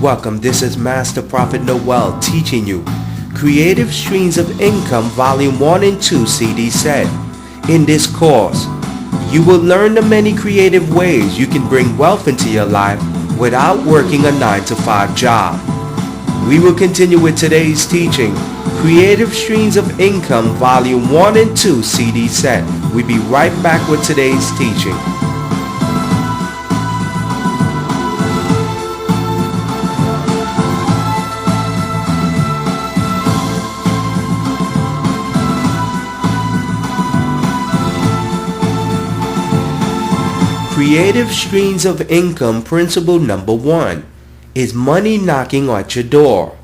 Welcome, this is Master Prophet Noel teaching you Creative Streams of Income Volume 1 and 2 CD set. In this course, you will learn the many creative ways you can bring wealth into your life without working a 9-to-5 job. We will continue with today's teaching, Creative Streams of Income Volume 1 and 2 CD set. We'll be right back with today's teaching. Creative Streams of Income principle number 1 is money knocking at your door.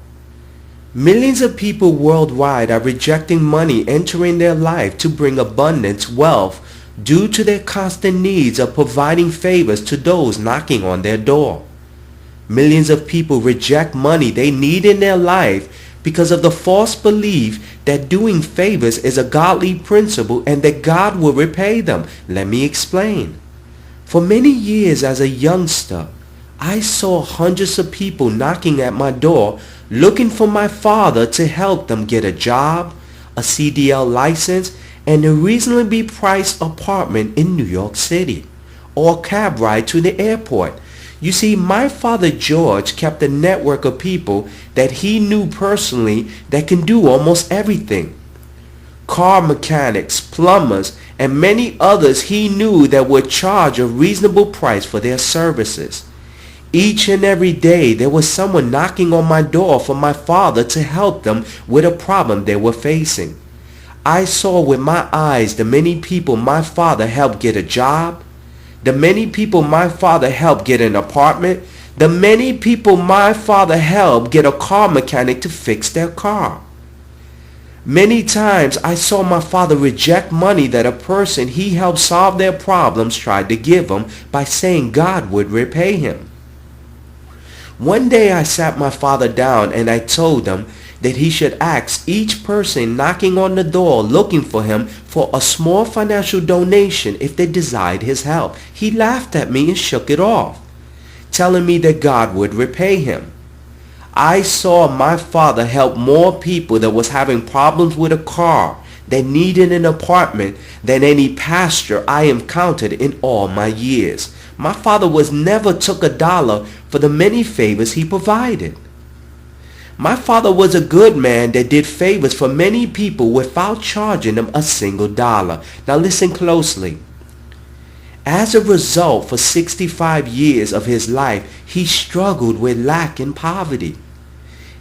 Millions of people worldwide are rejecting money entering their life to bring abundance, wealth, due to their constant needs of providing favors to those knocking on their door. Millions of people reject money they need in their life because of the false belief that doing favors is a godly principle and that God will repay them. Let me explain. For many years as a youngster, I saw hundreds of people knocking at my door looking for my father to help them get a job, a CDL license, and a reasonably priced apartment in New York City, or a cab ride to the airport. You see, my father George kept a network of people that he knew personally that can do almost everything. Car mechanics, plumbers, and many others he knew that would charge a reasonable price for their services. Each and every day there was someone knocking on my door for my father to help them with a problem they were facing. I saw with my eyes the many people my father helped get a job, the many people my father helped get an apartment, the many people my father helped get a car mechanic to fix their car. Many times I saw my father reject money that a person he helped solve their problems tried to give him by saying God would repay him. One day I sat my father down and I told him that he should ask each person knocking on the door looking for him for a small financial donation if they desired his help. He laughed at me and shook it off, telling me that God would repay him. I saw my father help more people that was having problems with a car, that needed an apartment, than any pastor I encountered in all my years. My father was never took $1 for the many favors he provided. My father was a good man that did favors for many people without charging them a single dollar. Now listen closely. As a result, for 65 years of his life, he struggled with lack and poverty.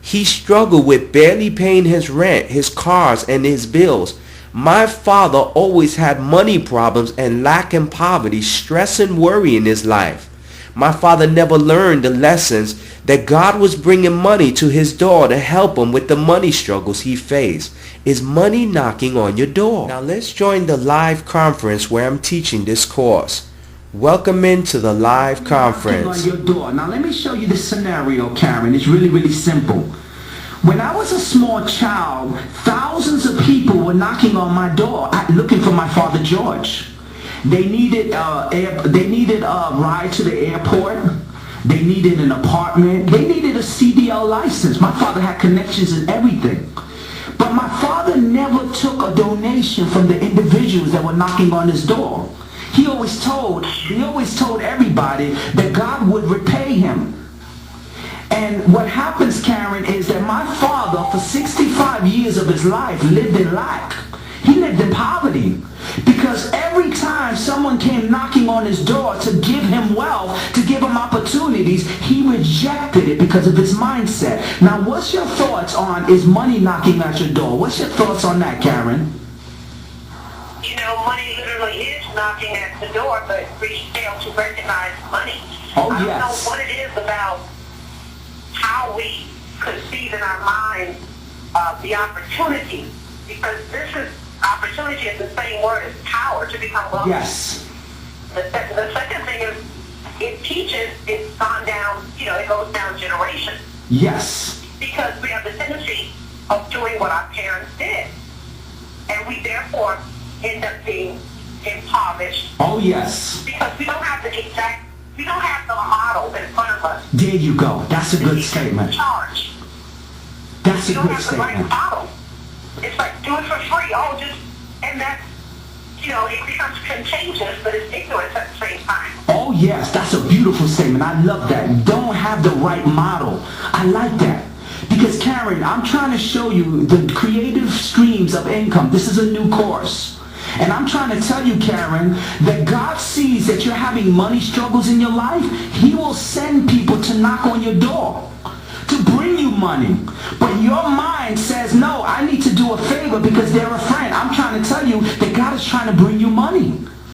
He struggled with barely paying his rent, his cars, and his bills. My father always had money problems and lack and poverty, stress and worry in his life. My father never learned the lessons that God was bringing money to his door to help him with the money struggles he faced. Is money knocking on your door? Now let's join the live conference where I'm teaching this course. Welcome into the live conference. On your door. Now let me show you this scenario, Karen. It's really simple. When I was a small child, thousands of people were knocking on my door looking for my father George. They needed a ride to the airport. They needed an apartment. They needed a CDL license. My father had connections and everything. But my father never took a donation from the individuals that were knocking on his door. He always told everybody that God would repay him. And what happens, Karen, is that my father, for 65 years of his life, lived in lack. He lived in poverty. Because every time someone came knocking on his door to give him wealth, to give him opportunities, he rejected it because of his mindset. Now, what's your thoughts on, is money knocking at your door? What's your thoughts on that, Karen? You know, money literally is knocking at the door, but we fail to recognize money. Oh, I don't yes. know what it is about how we conceive in our mind the opportunity, because opportunity is the same word as power to become wealthy. Yes. The second thing is it's gone down, it goes down generations. Yes. Because we have the tendency of doing what our parents did. And we therefore end up being impoverished. Oh, yes. Because we don't have the model in front of us There you go. That's a good statement. Charge. That's a You don't good have the right statement. model. It's like, do it for free. Oh, just, and that's, it becomes contagious, but it's ignorance at the same time. Oh yes, that's a beautiful statement. I love that. Don't have the right model. I like that. Because Karen, I'm trying to show you the creative streams of income. This is a new course. And I'm trying to tell you, Karen, that God sees that you're having money struggles in your life. He will send people to knock on your door to bring you money. But your mind says, no, I need to do a favor because they're a friend. I'm trying to tell you that God is trying to bring you money.